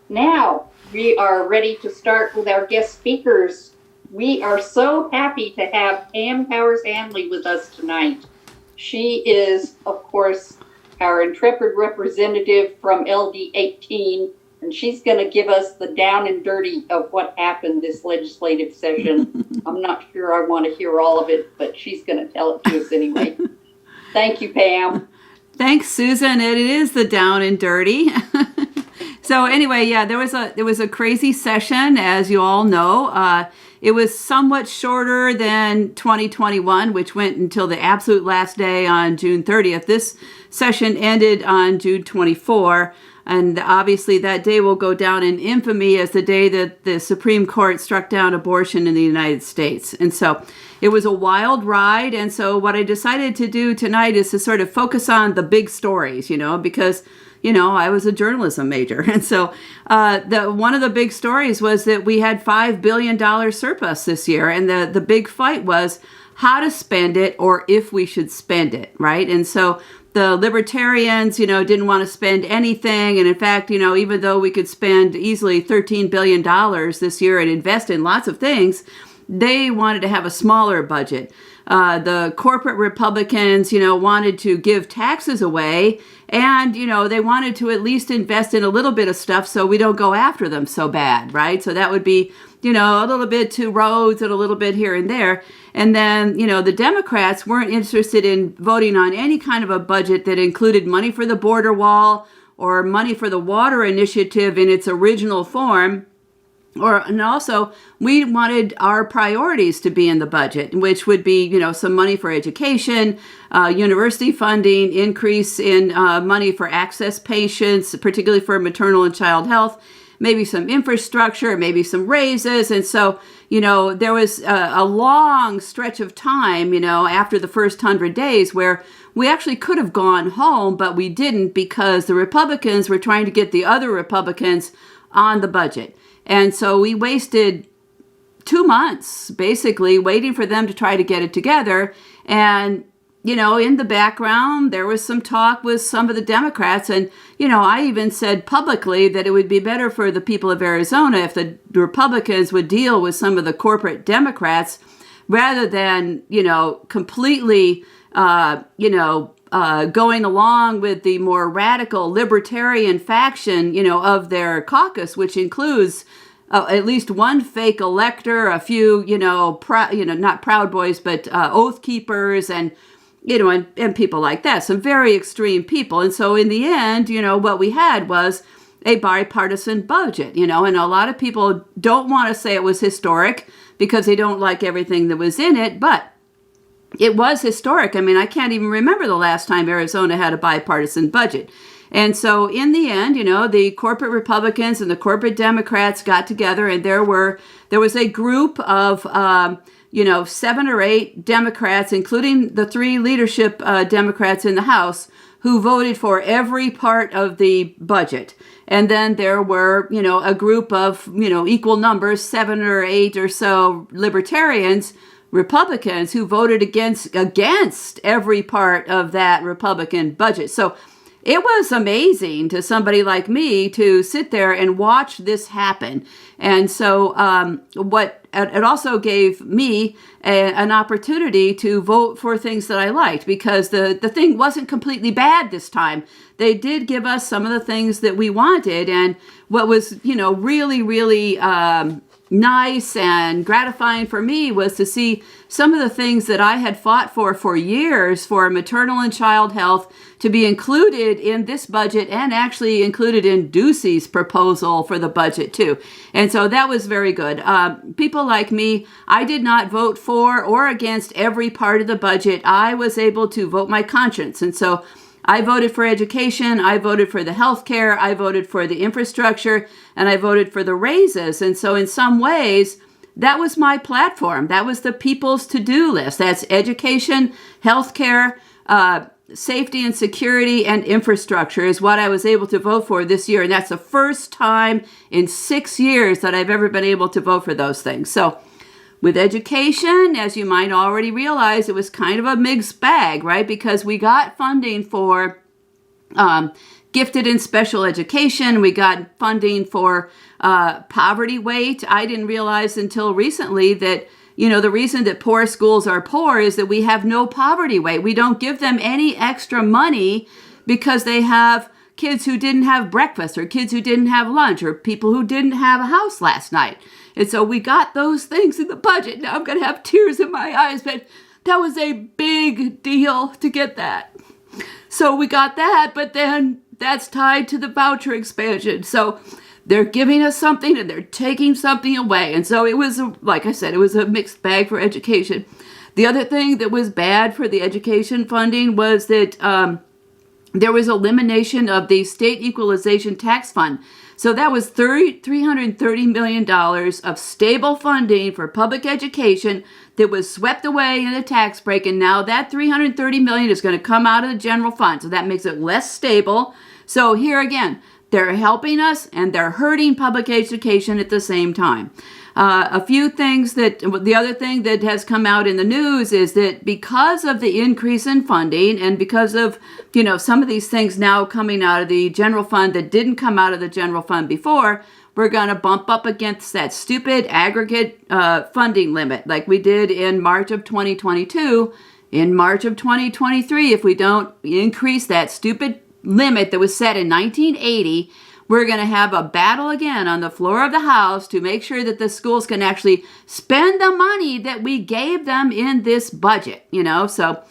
Now, we are ready to start with our guest speakers. We are so happy to have Pam Powers-Handley with us tonight. She is, of course, our intrepid representative from LD 18, and she's going to give us the down and dirty of what happened this legislative session. I'm not sure I want to hear all of it, but she's going to tell it to us anyway. Thank you, Pam. Thanks, Susan. It is the down and dirty. So anyway, yeah, there was a crazy session, as you all know. It was somewhat shorter than 2021, which went until the absolute last day on June 30th. This session ended on June 24, and obviously that day will go down in infamy as the day that the Supreme Court struck down abortion in the United States. And so it was a wild ride. And so what I decided to do tonight is to sort of focus on the big stories, because I was a journalism major. And so one of the big stories was that we had $5 billion surplus this year. And the big fight was how to spend it or if we should spend it, right? And so the libertarians, didn't want to spend anything. And in fact, even though we could spend easily $13 billion this year and invest in lots of things, they wanted to have a smaller budget. The corporate Republicans, wanted to give taxes away, and, they wanted to at least invest in a little bit of stuff so we don't go after them so bad, right? So that would be, a little bit to roads and a little bit here and there. And then, the Democrats weren't interested in voting on any kind of a budget that included money for the border wall or money for the water initiative in its original form. And also, we wanted our priorities to be in the budget, which would be, some money for education, university funding, increase in money for access patients, particularly for maternal and child health, maybe some infrastructure, maybe some raises. And so, there was a long stretch of time, after the first 100 days where we actually could have gone home, but we didn't because the Republicans were trying to get the other Republicans on the budget. And so we wasted 2 months basically waiting for them to try to get it together. And, in the background, there was some talk with some of the Democrats. And, I even said publicly that it would be better for the people of Arizona if the Republicans would deal with some of the corporate Democrats rather than, completely, going along with the more radical libertarian faction, of their caucus, which includes at least one fake elector, a few, not Proud Boys, but Oath Keepers and people like that, some very extreme people. And so in the end, what we had was a bipartisan budget, and a lot of people don't want to say it was historic because they don't like everything that was in it, but it was historic. I mean, I can't even remember the last time Arizona had a bipartisan budget. And so in the end, the corporate Republicans and the corporate Democrats got together, and there was a group of, 7 or 8 Democrats, including the 3 leadership Democrats in the House, who voted for every part of the budget. And then there were, a group of, equal numbers, 7 or 8 or so libertarians, Republicans, who voted against every part of that Republican budget. So it was amazing to somebody like me to sit there and watch this happen. And so it also gave me an opportunity to vote for things that I liked, because the thing wasn't completely bad this time. They did give us some of the things that we wanted. And what was, really, really nice and gratifying for me was to see some of the things that I had fought for years for maternal and child health to be included in this budget, and actually included in Ducey's proposal for the budget too. And so that was very good. People like me, I did not vote for or against every part of the budget. I was able to vote my conscience. And so I voted for education, I voted for the health care, I voted for the infrastructure, and I voted for the raises. And so in some ways, that was my platform. That was the people's to-do list. That's education, health care, safety and security, and infrastructure is what I was able to vote for this year. And that's the first time in 6 years that I've ever been able to vote for those things. So with education, as you might already realize, it was kind of a mixed bag, right? Because we got funding for gifted in special education. We got funding for poverty weight. I didn't realize until recently that, the reason that poor schools are poor is that we have no poverty weight. We don't give them any extra money because they have kids who didn't have breakfast or kids who didn't have lunch or people who didn't have a house last night. And so we got those things in the budget. Now I'm going to have tears in my eyes, but that was a big deal to get that. So we got that, but then that's tied to the voucher expansion. So they're giving us something and they're taking something away. And so it was, like I said, it was a mixed bag for education. The other thing that was bad for the education funding was that there was elimination of the state equalization tax fund. So that was $330 million of stable funding for public education that was swept away in a tax break. And now that $330 million is going to come out of the general fund. So that makes it less stable. So here again, they're helping us and they're hurting public education at the same time. A few things the other thing that has come out in the news is that because of the increase in funding and because of, some of these things now coming out of the general fund that didn't come out of the general fund before, we're going to bump up against that stupid aggregate funding limit like we did in March of 2022. In March of 2023, if we don't increase that stupid limit that was set in 1980, we're going to have a battle again on the floor of the House to make sure that the schools can actually spend the money that we gave them in this budget, so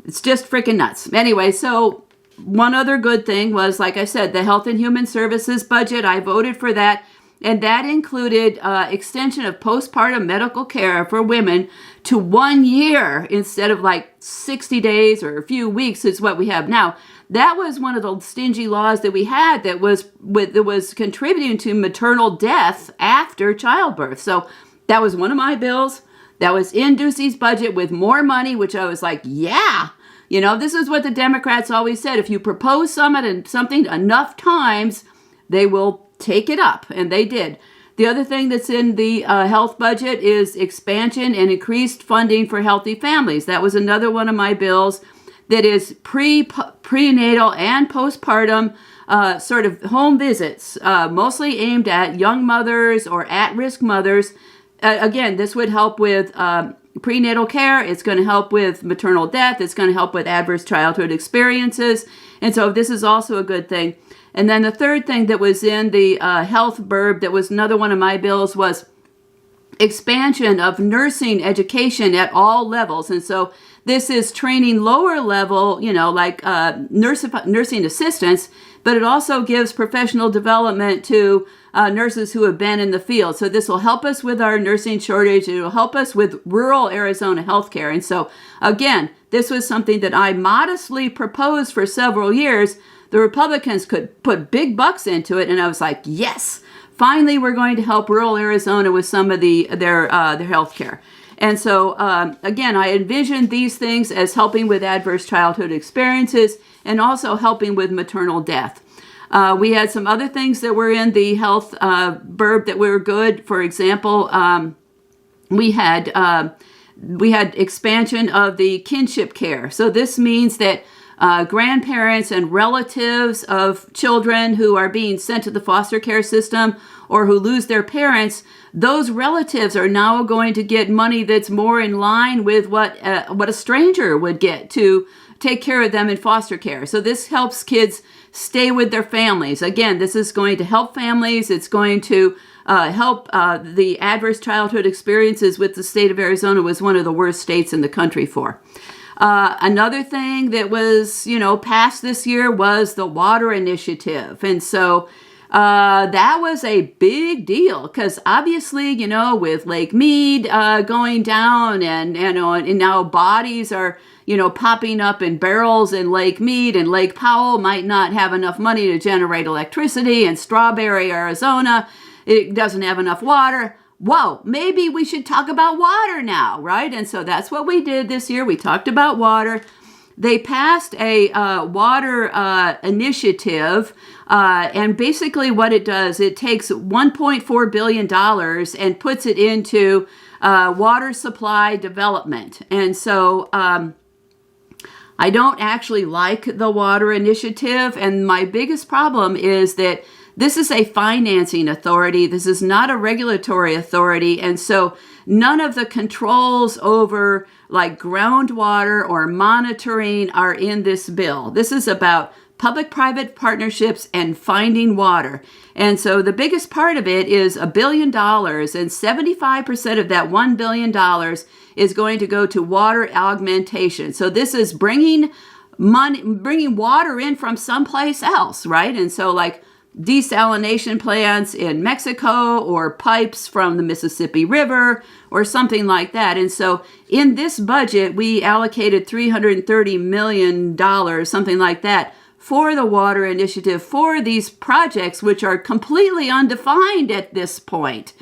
it's just freaking nuts. Anyway, so one other good thing was, like I said, the Health and Human Services budget. I voted for that, and that included extension of postpartum medical care for women to 1 year instead of like 60 days or a few weeks is what we have now. That was one of the stingy laws that we had that was contributing to maternal death after childbirth. So that was one of my bills. That was in Ducey's budget with more money, which I was like, yeah. This is what the Democrats always said. If you propose something enough times, they will take it up. And they did. The other thing that's in the health budget is expansion and increased funding for healthy families. That was another one of my bills. That is prenatal and postpartum sort of home visits, mostly aimed at young mothers or at-risk mothers. Again, this would help with prenatal care. It's going to help with maternal death. It's going to help with adverse childhood experiences. And so this is also a good thing. And then the third thing that was in the health burb that was another one of my bills was expansion of nursing education at all levels. And so this is training lower level, like nursing assistants, but it also gives professional development to nurses who have been in the field. So this will help us with our nursing shortage. It will help us with rural Arizona healthcare. And so, again, this was something that I modestly proposed for several years. The Republicans could put big bucks into it, and I was like, yes, finally we're going to help rural Arizona with some of their health care. And so, again, I envisioned these things as helping with adverse childhood experiences and also helping with maternal death. We had some other things that were in the health burb that were good. For example, we had expansion of the kinship care. So this means that grandparents and relatives of children who are being sent to the foster care system or who lose their parents, those relatives are now going to get money that's more in line with what a stranger would get to take care of them in foster care. So this helps kids stay with their families. Again, this is going to help families. It's going to help the adverse childhood experiences with the state of Arizona was one of the worst states in the country for. Another thing that was, passed this year was the water initiative. And so that was a big deal because obviously, with Lake Mead going down and now bodies are, popping up in barrels in Lake Mead, and Lake Powell might not have enough money to generate electricity, and Strawberry, Arizona, it doesn't have enough water. Whoa, maybe we should talk about water now, right? And so that's what we did this year. We talked about water. They passed a water initiative, and basically what it does, it takes $1.4 billion and puts it into water supply development. And so I don't actually like the water initiative, and my biggest problem is that this is a financing authority. This is not a regulatory authority, and so none of the controls over like groundwater or monitoring are in this bill. This is about public-private partnerships and finding water. And so the biggest part of it is $1 billion, and 75% of that $1 billion is going to go to water augmentation. So this is bringing water in from someplace else, right? And so like desalination plants in Mexico or pipes from the Mississippi River or something like that. And so in this budget, we allocated $330 million, something like that, for the water initiative, for these projects, which are completely undefined at this point.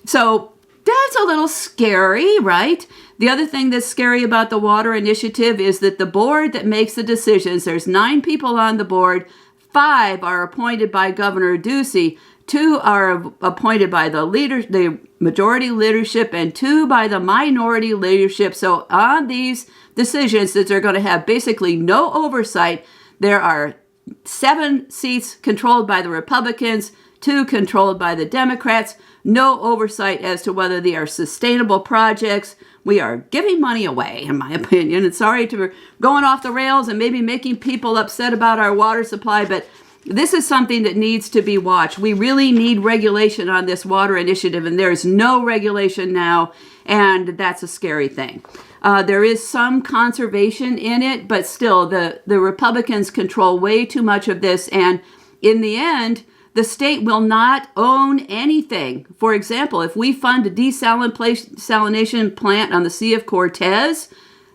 So that's a little scary, right? The other thing that's scary about the water initiative is that the board that makes the decisions, there's 9 people on the board, 5 are appointed by Governor Ducey, 2 are appointed by the majority leadership, and 2 by the minority leadership. So on these decisions that are going to have basically no oversight, there are 7 seats controlled by the Republicans, 2 controlled by the Democrats, no oversight as to whether they are sustainable projects. We are giving money away, in my opinion. And sorry to going off the rails and maybe making people upset about our water supply, but this is something that needs to be watched. We really need regulation on this water initiative, and there's no regulation now, and that's a scary thing. There is some conservation in it, but still, the Republicans control way too much of this, and in the end, the state will not own anything. For example, if we fund a desalination plant on the Sea of Cortez,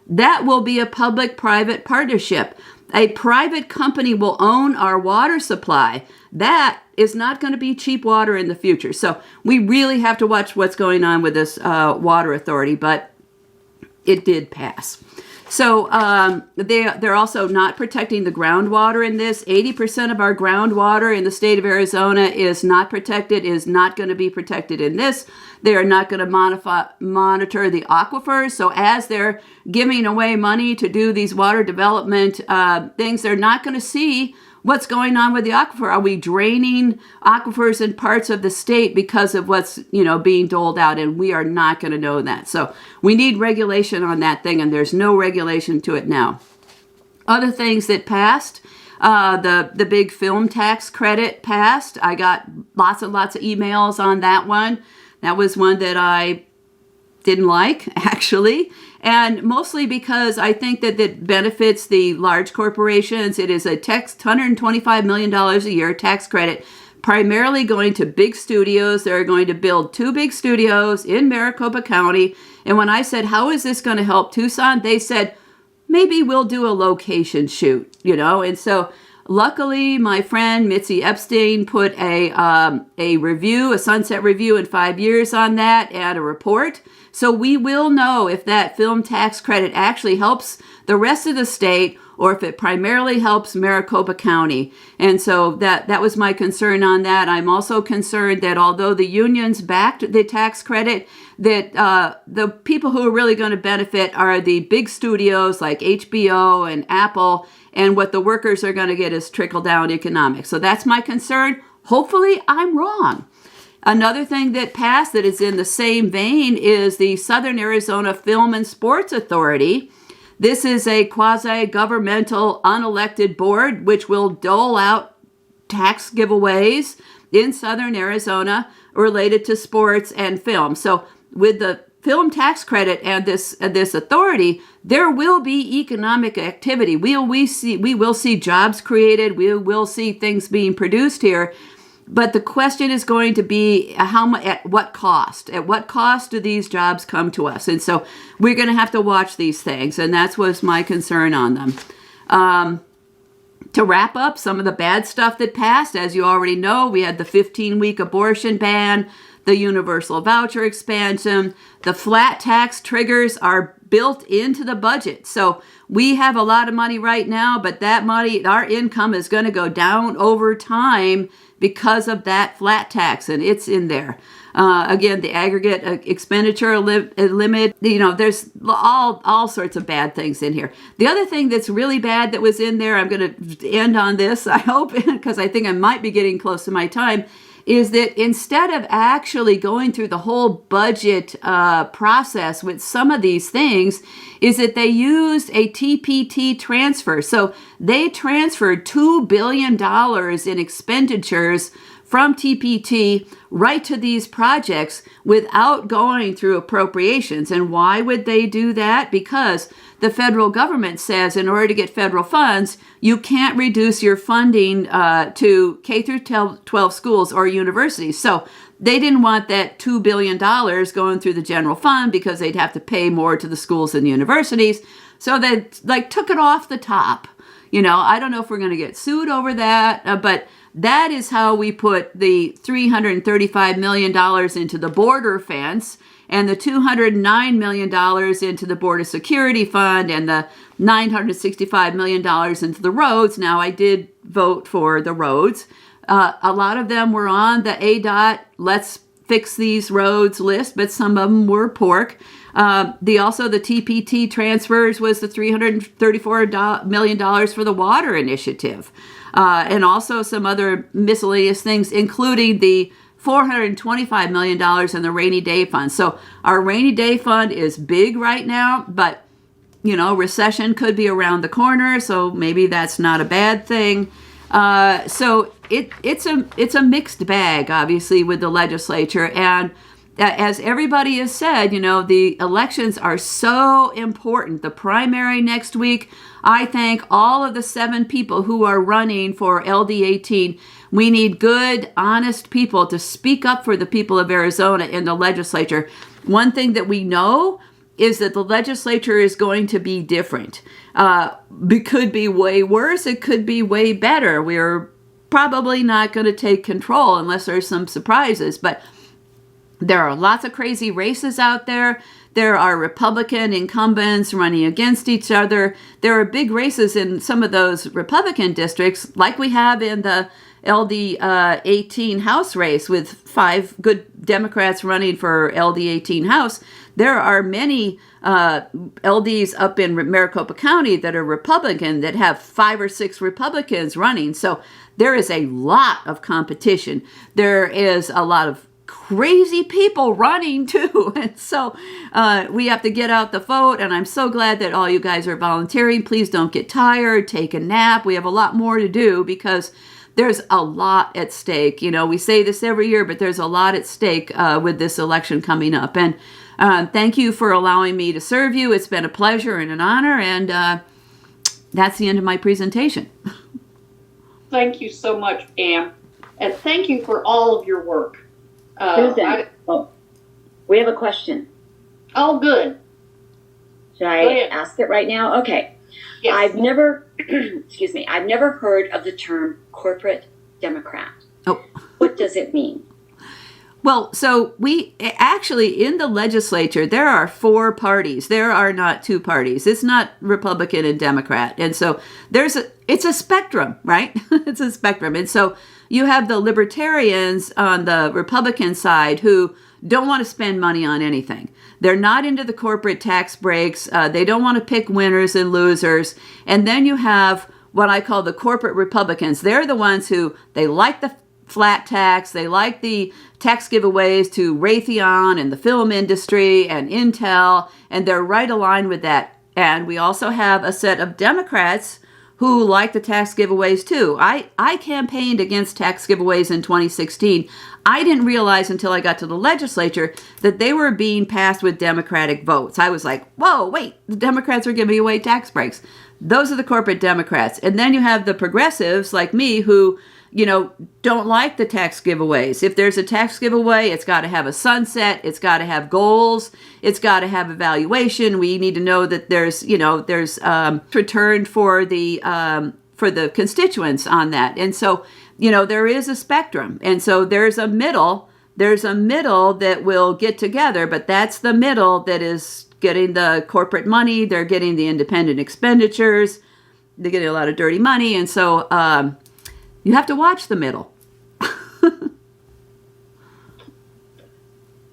that will be a public-private partnership. A private company will own our water supply. That is not going to be cheap water in the future. So we really have to watch what's going on with this water authority, but it did pass. So they're also not protecting the groundwater in this. 80% of our groundwater in the state of Arizona is not protected, is not going to be protected in this. They are not going to monitor the aquifers. So as they're giving away money to do these water development things, they're not going to see what's going on with the aquifer. Are we draining aquifers in parts of the state because of what's, being doled out? And we are not going to know that. So we need regulation on that thing, and there's no regulation to it now. Other things that passed, the big film tax credit passed. I got lots and lots of emails on that one. That was one that I didn't like, actually, and mostly because I think that it benefits the large corporations. It is a $125 million a year tax credit, primarily going to big studios. They're going to build 2 big studios in Maricopa County, and when I said, how is this going to help Tucson, they said, maybe we'll do a location shoot, and so luckily, my friend Mitzi Epstein put a review, a sunset review in 5 years on that, and a report. So we will know if that film tax credit actually helps the rest of the state or if it primarily helps Maricopa County. And so that was my concern on that. I'm also concerned that although the unions backed the tax credit, that the people who are really going to benefit are the big studios like HBO and Apple, and what the workers are going to get is trickle-down economics. So that's my concern. Hopefully, I'm wrong. Another thing that passed that is in the same vein is the Southern Arizona Film and Sports Authority. This is a quasi-governmental unelected board which will dole out tax giveaways in Southern Arizona related to sports and film. So with the film tax credit and this authority, there will be economic activity. We will see jobs created. We will see things being produced here. But the question is going to be at what cost? At what cost do these jobs come to us? And so we're going to have to watch these things, and that was my concern on them. To wrap up some of the bad stuff that passed, as you already know, we had the 15-week abortion ban, the universal voucher expansion, the flat tax triggers are built into the budget. So we have a lot of money right now, but that money, our income is going to go down over time because of that flat tax, and it's in there. Again, the aggregate expenditure limit, there's all sorts of bad things in here. The other thing that's really bad that was in there, I'm going to end on this, I hope, because I think I might be getting close to my time, is that instead of actually going through the whole budget process with some of these things, is that they used a TPT transfer. So they transferred $2 billion in expenditures from TPT right to these projects without going through appropriations. And why would they do that? Because the federal government says in order to get federal funds, you can't reduce your funding to K through 12 schools or universities. So they didn't want that $2 billion going through the general fund because they'd have to pay more to the schools and universities. So they took it off the top. I don't know if we're going to get sued over that, but that is how we put the $335 million into the border fence and the $209 million into the Border Security Fund and the $965 million into the roads. Now, I did vote for the roads. A lot of them were on the ADOT Let's Fix These Roads list, but some of them were pork. Also the TPT transfers was the $334 million for the water initiative. And also some other miscellaneous things, including the $425 million in the rainy day fund. So our rainy day fund is big right now, but, recession could be around the corner, so maybe that's not a bad thing. So it's a mixed bag, obviously, with the legislature. And as everybody has said, the elections are so important. The primary next week, I thank all of the 7 people who are running for LD18. We need good, honest people to speak up for the people of Arizona in the legislature. One thing that we know is that the legislature is going to be different. It could be way worse. It could be way better. We're probably not going to take control unless there's some surprises. But there are lots of crazy races out there. There are Republican incumbents running against each other. There are big races in some of those Republican districts, like we have in the LD18 House race with 5 good Democrats running for LD18 House. There are many LDs up in Maricopa County that are Republican that have 5 or 6 Republicans running. So there is a lot of competition. There is a lot of crazy people running too. And so we have to get out the vote. And I'm so glad that all you guys are volunteering. Please don't get tired. Take a nap. We have a lot more to do because there's a lot at stake. We say this every year, but there's a lot at stake with this election coming up. And thank you for allowing me to serve you. It's been a pleasure and an honor. And that's the end of my presentation. Thank you so much, Pam. And thank you for all of your work. Susan, we have a question. Oh, good. Should I ask it right now? Okay. Yes. I've never, I've never heard of the term corporate Democrat. Oh. What does it mean? Well, so we actually, in the legislature, there are 4 parties. There are not 2 parties. It's not Republican and Democrat. And so it's a spectrum, right? It's a spectrum. And so you have the libertarians on the Republican side who don't want to spend money on anything. They're not into the corporate tax breaks. They don't want to pick winners and losers. And then you have what I call the corporate Republicans. They're the ones who, they like the flat tax. They like the tax giveaways to Raytheon and the film industry and Intel, and they're right aligned with that. And we also have a set of Democrats who like the tax giveaways too. I campaigned against tax giveaways in 2016. I didn't realize until I got to the legislature that they were being passed with Democratic votes. I was like, whoa, wait, the Democrats are giving away tax breaks. Those are the corporate Democrats. And then you have the progressives like me who, don't like the tax giveaways. If there's a tax giveaway, it's got to have a sunset. It's got to have goals. It's got to have evaluation. We need to know that there's return for the constituents on that. And so, there is a spectrum. And so there's a middle that will get together, but that's the middle that is getting the corporate money. They're getting the independent expenditures. They're getting a lot of dirty money. And so you have to watch the middle.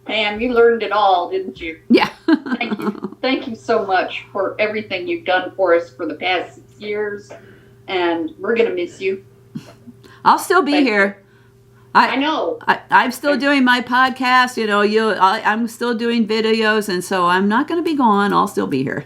Pam, you learned it all, didn't you? Yeah. Thank you. Thank you so much for everything you've done for us for the past 6 years. And we're going to miss you. I'll still be here. I know. I'm still doing my podcast. I'm still doing videos. And so I'm not going to be gone. I'll still be here.